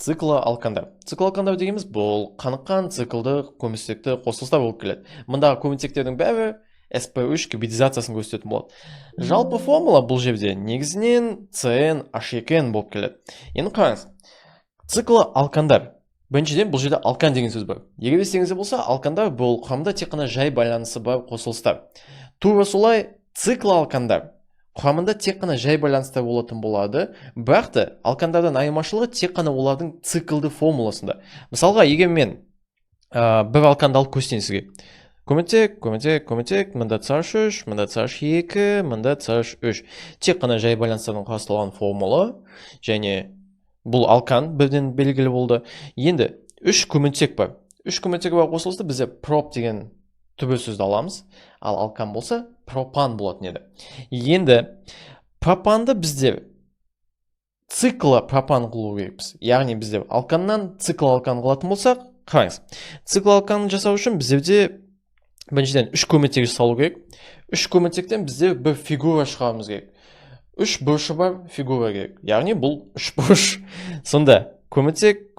циклы алкандар. Цикл алкандар дегеніміз бұл қаныққан циклды көміртекті қосылыстар болып келеді. Мұндағы көміртектердің бәрі sp3 гибридизациясын көрсететін болады. Жалпы формула бұл жерде негізінен CnH2n болып келеді. Енді қараңыз, циклы алкандар. Біріншіден бұл жерде алкан деген сөз бар. Егер естеріңізде болса, алкандар бұл құрамда тек қана жай байланысы бар қосылыстар. Тура солай циклы алкандар құрамында тек қана жай байланыстар болатын болады, бірақ та алкандардан айырмашылығы тек қана олардың циклды формуласында. Мысалға, егер мен бір алканды алып көрсетейін сізге. Көміртек, мында CH3, мында CH2, мында CH3. Тек қана жай байланыстардан құрастырылған формула, және бұл алкан бірден белгілі болды. Енді үш көміртек бар. Үш көміртегі бар қосылысты бізде прop деген түбір сөзді аламыз, ал алкан болса пропан болатын еді. Енді пропанды бізде циклы пропан қылу керекпіз. Яғни бізде алканнан цикл алкан қылатын болсақ, қараңыз. Цикл алканын жасау үшін бізде біріншіден үш көміртек жасалу керек. Үш көміртектен бізде бір фигура шығаруымыз керек. Үш бұрышы бар фигура керек. Яғни бұл үш бұрыш. Сонда көміртек.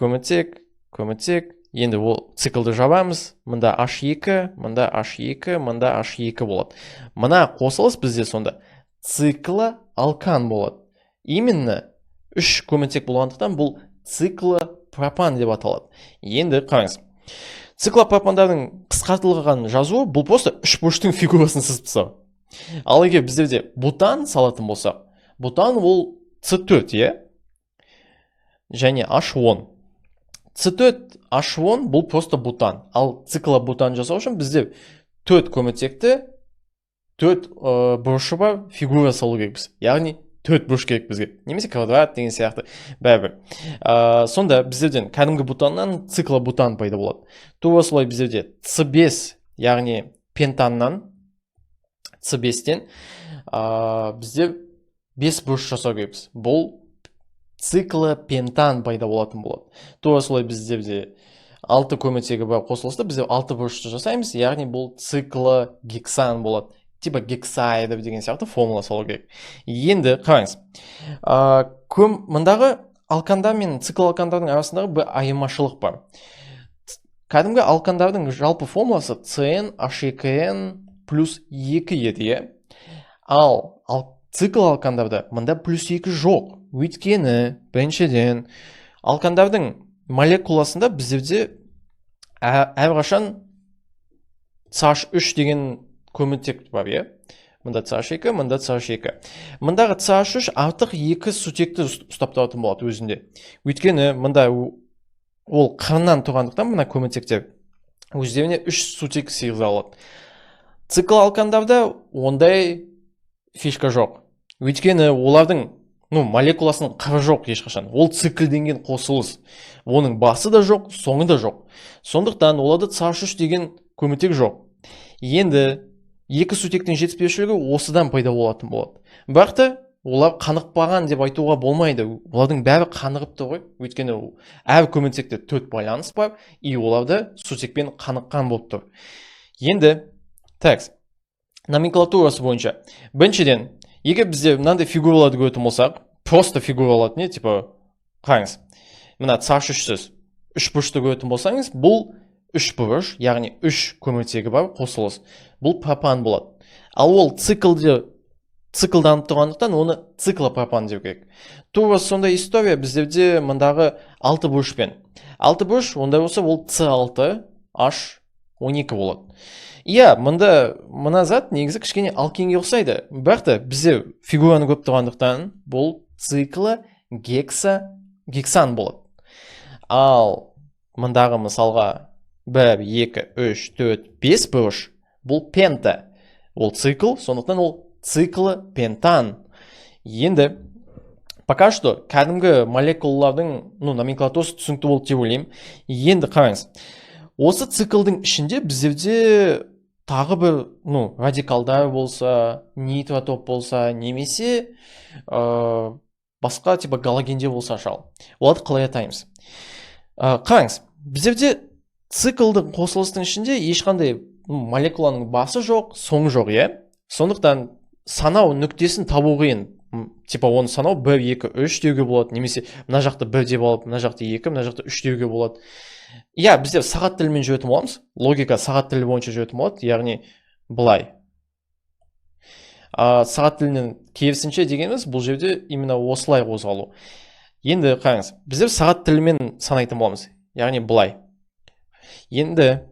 Енді ол циклды жабамыз. Мында H2, мында H2, мында H2 болады. Мына қосылыс бізде сонда циклы алкан болады. Именно үш көміртек болғандықтан бұл циклы пропан деп аталады. Енді қараңыз. Циклы пропандардың қысқартылған жазуы бұл просто үш бұрыштың фигурасын сызып тастау. Ал егер бізде бутан салатын болсақ, бутан ол C4, және H10. C4, H10 бұл просто бутан. Ал циклы бутан жасау үшін бізде 4 көміртекті 4 бұрышы бар фигура салу керекпіз. Яғни 4 бұрыш керек бізге. Немесе квадрат деген сияқты бәрібір. Сонда біздерден кәдімгі бутаннан циклы бутан пайда болады. Тура солай біздерде C5, яғни пентаннан C5-тен бізде 5 бұрыш жасау керекпіз. Бұл циклы пентан пайда болатын болады. Тура солай бізде 6 көміртегі бар қосылысты бізде 6 бұрышты жасаймыз, яғни бұл циклы гексан болады. Типа гексайдер деген сияқты формула салу керек. Енді қараңыз. Мұндағы алкандар мен цикл алкандардың арасындағы бір айырмашылық бар. Кәдімгі алкандардың жалпы формуласы CnH2n плюс 2 еді. Ал цикл алкандарда мұнда плюс 2 жоқ. Өйткені біріншіден алкандардың молекуласында біздерде әрқашан CH3 деген көміртек бар, Мұнда CH2, мұнда CH2. Мұндағы CH3 артық 2 сутекті ұстап тұратын болады өзінде. Өйткені мұнда ол қырынан тұрғандықтан мұна көміртектер өздеріне 3 сутек сыйғыза алады. Цикл алкандарда ондай фишка жоқ. Өйткені олардың молекуласының қыры жоқ ешқашан. Ол циклденген қосылыс. Оның басы да жоқ, соңы да жоқ. Сондықтан оларда CH3 деген көміртек жоқ. Енді 2 сутектің жетіспеушілігі осыдан пайда болатын болады. Бірақ та олар қанықпаған деп айтуға болмайды. Олардың бәрі қанығып тұр ғой. Өйткені әр көміртекте 4 байланыс бар, и оларда сутекпен қаныққан болып тұр. Енді номенклатурасы бойынша. Біріншіден, егер бізде мынандай фигураларды көретін болсақ, просто фигураларды не, типа, қараңыз. Мына CH3-сіз 3 бұрышты көретін болсаңыз, бұл 3 бұрыш, яғни 3 көміртегі бар қосылыс. Бұл пропан болады. Ал ол циклданып тұрғандықтан оны циклопропан деп керек. Тура сондай история біздерде мұндағы 6 бұрышпен. 6 бұрыш, ондай болса, ол C6, H12 болады. Мына зат негізі кішкене алкенге ұқсайды. Бірақ та бізде фигураны көп тұрғандықтан бұл циклы гексан болады. Ал мұндағы мысалға 1, 2, 3, 4, 5 бұрыш бұл пента. Ол цикл, сондықтан ол циклы пентан. Енді пока что кәдімгі молекулалардың номенклатурасы түсінікті болды деп ойлаймын. Енді қараңыз. Осы циклдың ішінде біздерде тағы бір радикалдар болса, нейтротоп болса, немесе басқа типа галогендер болса шал. Оларды қалай атаймыз? Қараңыз, біздерде циклдың қосылыстың ішінде ешқандай молекуланың басы жоқ, соңы жоқ, Сондықтан санау нүктесін табу қиын. типа оны санау 1, 2, 3 деуге болады, немесе мына жақты 1 деп алып, мына жақты 2, мына жақты 3 деуге болады. Иә, біздер сағат тілімен жүретін боламыз. Логика сағат тілі бойынша жүретін болады, яғни былай. Сағат тілінің керісінше дегеніміз бұл жерде именно осылай қозғалу. Енді қараңыз, біздер сағат тілімен санайтын боламыз, яғни былай. Енді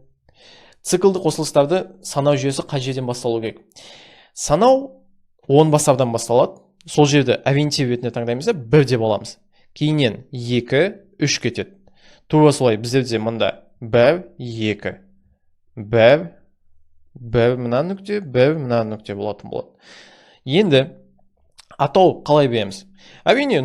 циклді қосылыстарды санау жүйесі қай жерден басталу керек? Санау 10 бастардан басталады. Сол жерде ориентир ретінде таңдаймыз да 1 деп аламыз. Кейіннен 2, 3 кетеді. Тура солай біздерде мұнда 1, 2, 1, 1 мына нүкте, 1 мына нүкте болатын болады. Енді атау қалай береміз? Әрине,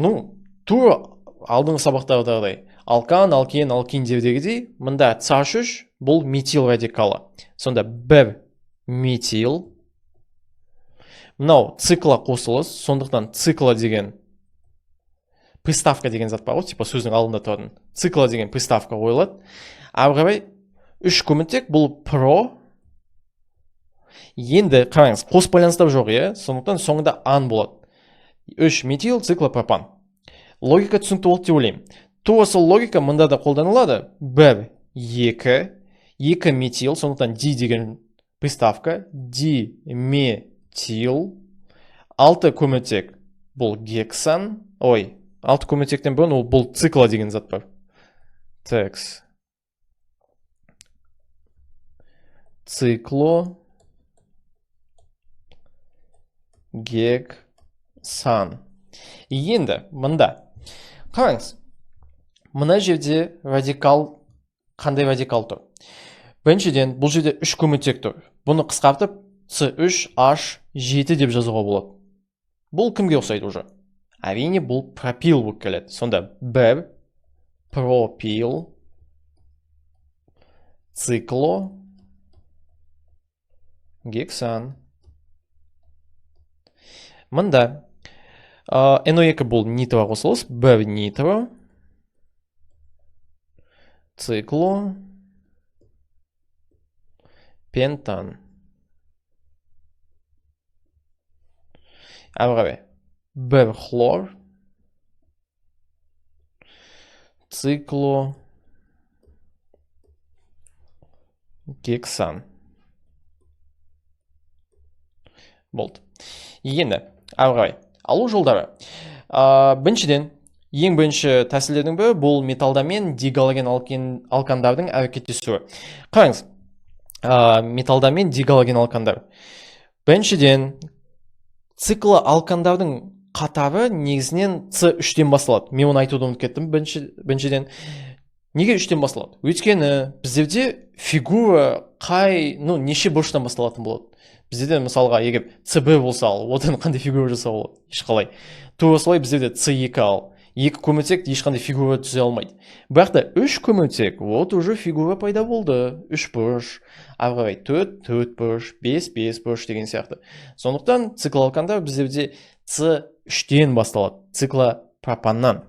тура алдыңғы сабақтардағыдай алкан, алкен, алкин дегендей, мұнда CH3 бұл метил радикалы. Сонда 1 метил. Мынау цикла қосылыс, сондықтан цикла деген приставка деген зат бар ғой, типа сөздің алдында тұратын. Цикла деген приставка қойылады. Ары қарай 3 көміртек бұл про. Енді қараңыз, қос байланыстар жоқ, иә? Сондықтан соңында ан болады. 3 метил циклопропан. Логика түсінікті болды деп ойлаймын. Тура сол логика мұнда да қолданылады. 1, 2, 2 метил, сондықтан ди деген приставка, диметил. 6 көміртек бұл гексан. 6 көміртектен бұрын бұл цикла деген зат бар. Текс. Цикло. Гексан. Енді мұнда қараңыз, мына жерде радикал, қандай радикал тұр? Біріншіден, бұл жерде 3 көміртек тұр. Бұны қысқартып C3H7 деп жазуға болады. Бұл кімге ұқсайды уже? Әрине, бұл пропил болып келеді. Сонда 1 пропил цикло гексан. Мұнда NO2 бұл нитро қосылыс, 1 нитро цикло пентан. Ары қарай 1 хлор цикло гексан. Болды. Енді ары қарай алу жолдары. Біріншіден, ең бірінші тәсілдердің бірі бұл металдамен дигалоген алкандардың әрекеттесуі. Қараңыз, металдамен дигалоген алкандар. Біріншіден, циклы алкандардың қатары негізінен C3-тен басталады. Мен оны айтуды ұмытып кеттім. Біріншіден, неге 3-тен басталады? Өйткені біздерде фигура неше бұрыштан басталатын болады. Біздерде мысалға егер C1 болса ал, одан қандай фигура жасау болады? Ешқалай. Тура солай біздерде C2 ал. 2 көміртек ешқандай фигура түзе алмайды. Бірақ та 3 көміртек, вот уже фигура пайда болды. 3 бұрыш, ары қарай 4 бұрыш, 5 бұрыш деген сияқты. Сондықтан цикл алкандар біздерде C3-тен басталады. Циклопропаннан.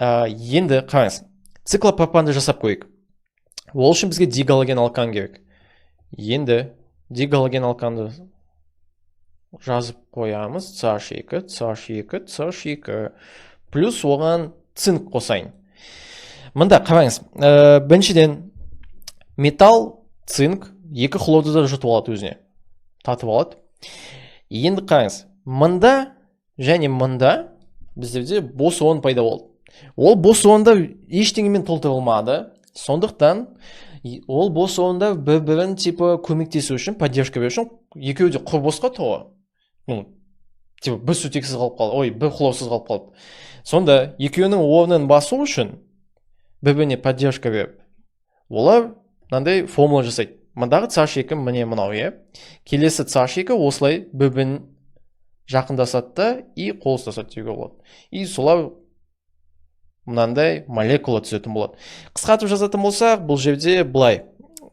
Енді қараңыз, циклопропанды жасап көрейік. Ол үшін бізге дигалоген алкан керек. Енді дигалоген алканды жазып қоямыз. CH2, CH2, CH2. Плюс оған цинк қосайын. Мұнда қараңыз, біріншіден металл, цинк, 2 хлорды да жұтып алады өзіне. Татып алады. Енді қараңыз, мұнда және мұнда біздерде бос орын пайда болды. Ол бос орында ештеңемен толтырылмады. Сондықтан ол бос орында бір-бірін типа көмектесу үшін, поддержка беру үшін екеуі де құр босқа толы. Типа бір сутексіз қалып қалды, бір хлорсыз қалып қалды. Сонда екеуінің орнын басу үшін бір-біріне поддержка беріп, олар мынандай формула жасайды. Мұндағы CH2 міне мынау, иә. Келесі CH2 осылай бір-бірін жақындасады и қолыстасады деуге болады. И солар мынандай молекула түсетін болады. Қысқартып жазатын болсақ, бұл жерде былай.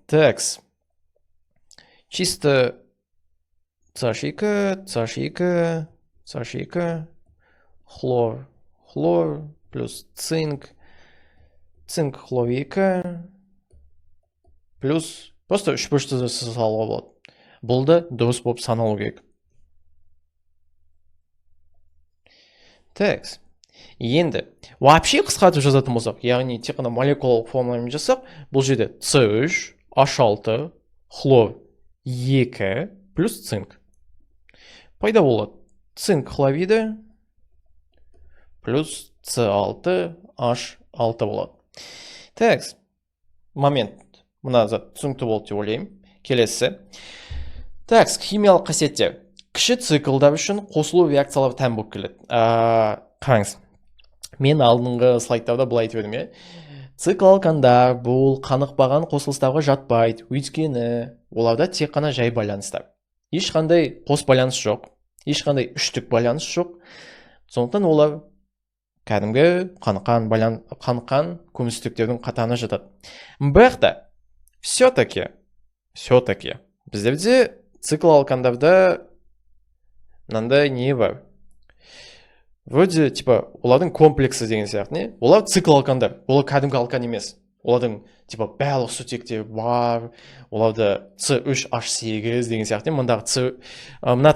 Текс. Чисто CH2, CH2, CH2, хлор, хлор, плюс цинк, цинк, хлор 2, плюс просто 3 бұрышты салуға болады. Бұл да дұрыс болып саналу керек. Текс. Енді вообще қысқартып жазатын болсақ, яғни тек қана молекулалық формуламен жазсақ, бұл жерде С3, H6, хлор 2 плюс цинк. Пайда болады. Цинк хлориді плюс С6, H6 болады. Текс. Момент. Мына зат түсінікті болды деп ойлаймын. Келесі. Текс. Химиялық қасиеттер. Кіші циклдар үшін қосылу реакциялар тән болып келеді. Қараңыз. Мен алдыңғы слайдтарда былай айтып едім, цикл алкандар бұл қанықпаған қосылыстарға жатпайды, өйткені оларда тек қана жай байланыстар. Ешқандай қос байланыс жоқ, ешқандай үштік байланыс жоқ. Сондықтан олар кәдімгі қаныққан көмірсутектердің қатарына жатады. Бірақ та все-таки біздерде цикл алкандарда мынандай не бар? Вроде, олардың комплексі деген сияқты, не? Олар цикл алкандар. Олар кәдімгі алкан емес. Олардың, барлық сутектер бар. Оларда С3H8 деген сияқты. Мына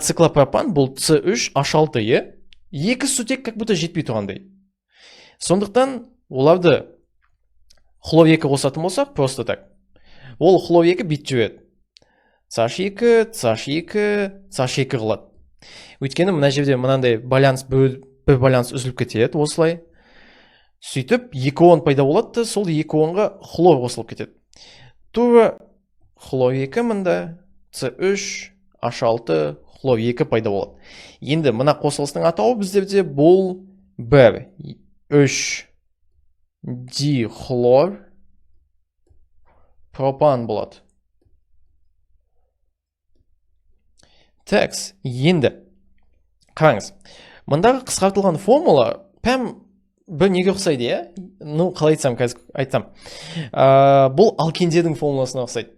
циклопропан бұл С3H6, екі сутек как будто жетпей тұрғандай. Сондықтан оларды хлор 2 қосатын болсақ, просто так. Ол хлор 2 бит жүреді. CH2 қылады. Өйткені мына жерде мынандай бір баланс үзіліп кетеді, осылай. Сөйтіп, 2 ион пайда болады, сол 2 ионға хлор қосылып кетеді. Тура хлор 2 мында С3H6 хлор 2 пайда болады. Енді мына қосылыстың атауы біздерде бұл 3-дихлор пропан болады. Текс. Енді қараңыз. Мұндағы қысқартылған формула бір неге ұқсайды, қалай айтсам. Бұл алкендердің формуласына ұқсайды.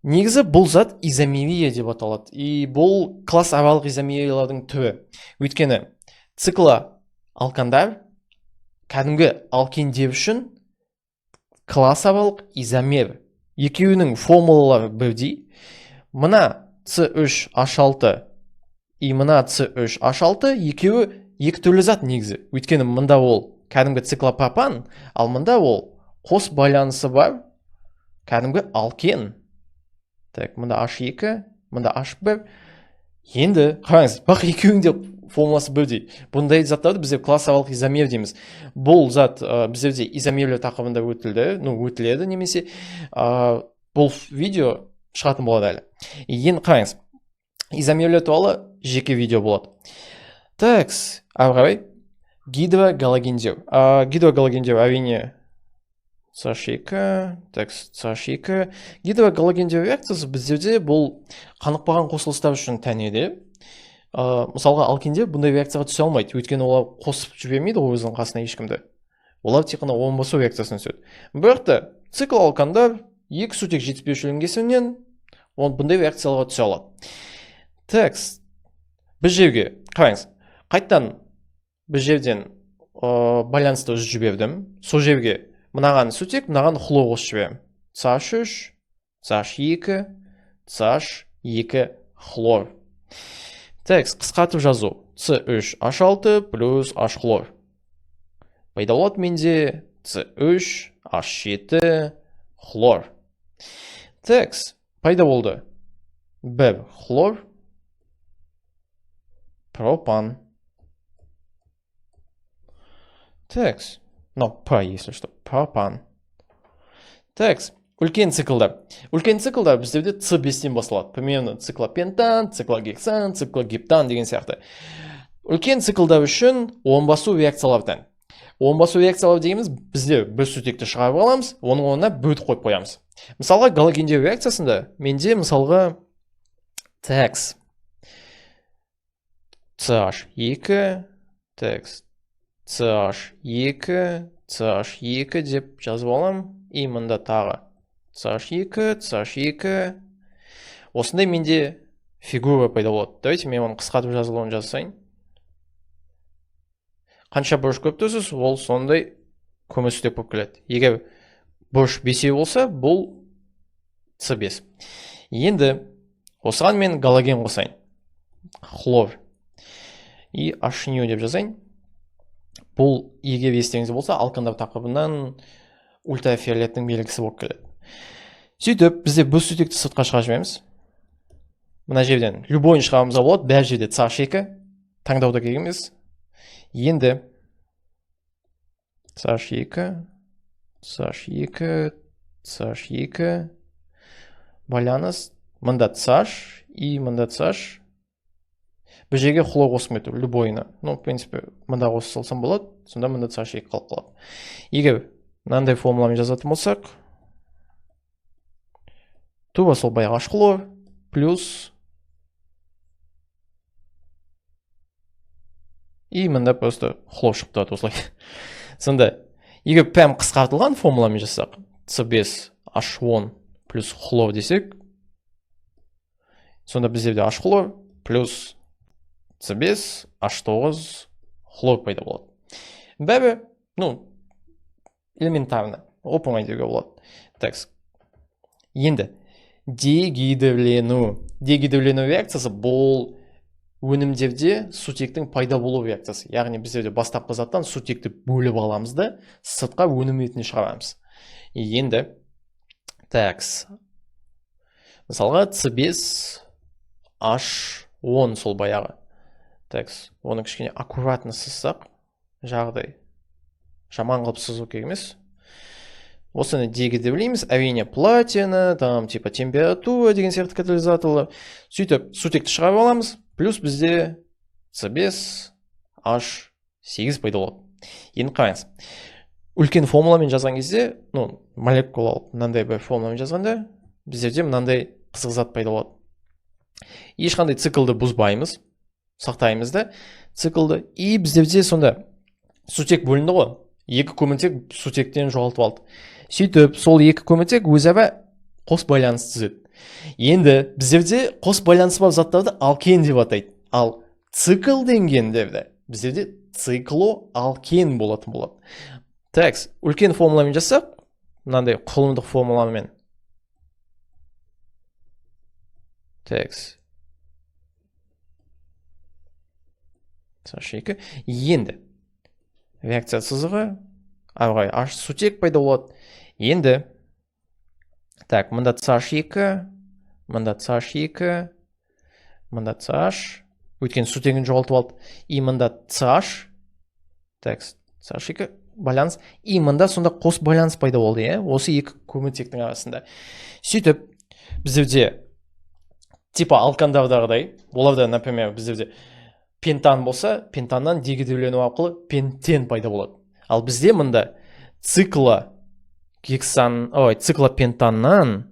Негізі бұл зат изомерия деп аталады. И бұл класс аралық изомериялардың түрі. Өйткені цикла алкандар кәдімгі алкендер үшін класс аралық изомер. Екеуінің формулалары бірдей. Мына С3H6 и мына С3H6 екеуі екі түрлі зат негізі. Өйткені мында ол кәдімгі циклопропан, ал мында ол қос байланысы бар кәдімгі алкен. Так, мында H2, мында H1. Енді қараңыз, бақ екеуінде формуласы бірдей. Бұндай заттарды біздер классалық изомер дейміз. Бұл зат біздерде изомерлер тақырыбында өтіледі немесе бұл видео шығатын болады әлі. Енді қараңыз, изомерлер туралы жеке видео болады. Такс, ары қарай гидрогалогендер. Гидрогалогендер әрине CH2. Гидрогалогендер реакциясы біздерде бұл қанықпаған қосылыстар үшін тән еді. Мысалға алкендер бұндай реакцияға түсе алмайды, өйткені олар қосып жібермейді өзінің қасына ешкімді. Олар тек қана оң басу реакциясына түседі. Бірақ та цикл алкандар екі сутек жетіспеушілігінің кесірінен бұндай реакцияларға түсе алады. Текст. Біз жерге, қараңыз, қайттан біз жерден байланысты үзіп жібердім. Сол жерге мынаған сутек, мынаған хлор қосып жіберем. CH3, CH2 хлор. Текст, қысқартып жазу. С3H6 плюс H хлор. Пайда болады менде С3H7 хлор. Текст, пайда болды. Бір хлор пропан. Текст. Если что, пропан. Текст. Үлкен циклдар. Үлкен циклдар біздерде С5-тен басталады. Примерно циклопентан, циклогексан, циклогептан деген сияқты. Үлкен циклдар үшін оң басу реакциялардан. Оң басу реакциялар дегеніміз біздер бір сутекті шығарып аламыз, оның орнына бөліп қойып қоямыз. Мысалға галогендер реакциясында менде мысалға текст CH2 текст CH2 деп жазып алам. И мында тағы CH2. Осындай менде фигура пайда болады. Давайте мен оны қысқартып жазылуын жазсайын. Қанша бұрыш көп тұрсыз, ол сондай көмірсутек болып келеді. Егер бұрыш 5 болса, бұл С5. Енді осыған мен галоген қосайын. Хлор. И H9 деп жазайын. бұл егер естеріңізде болса алкандау тақырыбынан ультрафиолеттің белгісі болып келеді. Сөйтіп бізде бұл сутекті сыртқа шығарып жібереміз. Мына жерден любойын шығаруымызға болады, бәр жерде CH2 таңдауда керек емес. Енді CH2 байланыс, мында CH и мында CH. Бұл жерге хлор қосып кету, любойына. Ну, в принципе, мында қосып салсам болады, сонда мында CH2 қалып қалады. Егер мынандай формуламен жазатын болсақ, туба сол баяғы H хлор плюс и мында просто хлор шығып тұрады осылай. Сонда, егер пәм қысқартылған формуламен жазсақ, C5H10 плюс хлор десек, сонда біздерде H хлор плюс C5H9 хлор пайда болады. Бәрі, ну, элементарно, оп-оңай деуге болады. Так, енді дегидролену реакциясы бұл өнімдерде сутектің пайда болу реакциясы. Яғни біздерде бастапқы заттан сутекті бөліп аламыз да сыртқа өнім ретінде шығарамыз. Енді мысалға C5H10 сол баяғы. Оны кішкене аккуратно сызсақ, жағдай жаман қылып сызу керек емес. Осыны дегидроленеміз, әрине платина, там типа температура деген сияқты катализаторлар. Сөйтіп сутекті шығарып аламыз, плюс бізде C5H8 пайда болады. Енді қараңыз. Үлкен формуламен жазған кезде, ну, молекулалық мынандай бір формуламен жазғанда, біздерде мынандай қызық зат пайда болады. Ешқандай циклды бұзбаймыз, сақтаймыз да циклды. И біздерде сонда сутек бөлінді ғой. Екі көміртек сутектен жоғалтып алды. Сөйтіп, сол екі көміртек өзара қос байланыс түзеді. Енді біздерде қос байланысы бар заттарды алкен деп атайды. Ал цикл денгендерді біздерде циклоалкен болатын болады. Так, үлкен формуламен жасақ, мынандай құрылымдық формуламен. Так. CH2. Енді реакция сызығы ары қарай сутек пайда болады. Енді так, мында CH2, мында CH2, мында CH, өткен сутегін жоғалтып алды. И мында CH, так, CH2 байланыс, и мында сонда қос байланыс пайда болды, осы екі көміртектің арасында. Сөйтіп, біздерде типа алкандардағыдай, оларда, например, біздерде пентан болса, пентаннан дегидролену арқылы пентен пайда болады. Ал бізде мында циклопентаннан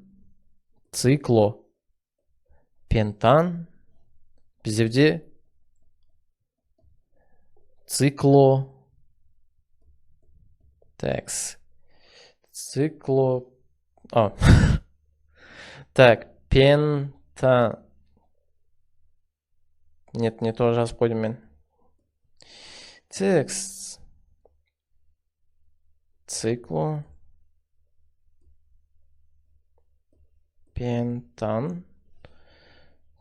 біздерде пентан. Нет, не то жазып қойдым мен. Текст. Циклопентан.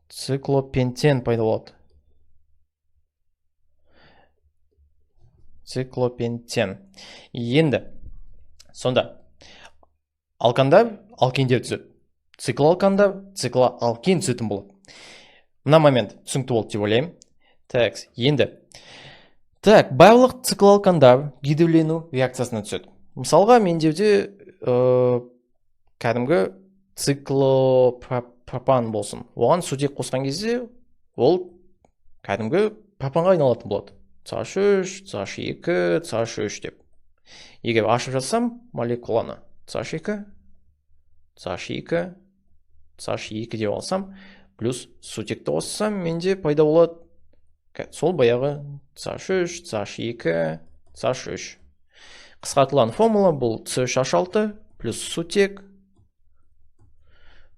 Циклопентен пайда болады. Циклопентен. Енді, сонда, алкандар алкендер түзеді. Циклоалкандар циклоалкен түзетін болады. Мына момент түсінікті болды деп ойлаймын. Так, енді. Так, барлық циклоалкандар гидролену реакциясына түседі. Мысалға, мендерде кәдімгі циклопропан болсын. Оған сутек қосқан кезде, ол кәдімгі пропанға айналатын болады. CH3, CH2, CH3 деп. Егер ашып жазсам молекуланы CH2, CH2, CH2 деп алсам, плюс сутекті қоссам, менде пайда болады сол баяғы CH3, CH2, CH3. Қысқартылған формула бұл C3H6 плюс сутек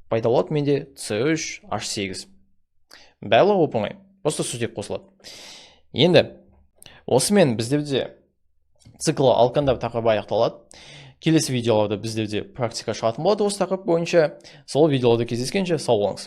пайда болады менде C3H8. Барлығы оп-оңай, просто сутек қосылады. Енді осымен біздерде циклоалкандар тақырыбы аяқталады. Келесі видеоларда біздерде практика шығатын болады осы тақырып бойынша. Сол видеоларда кездескенше сау болыңыз.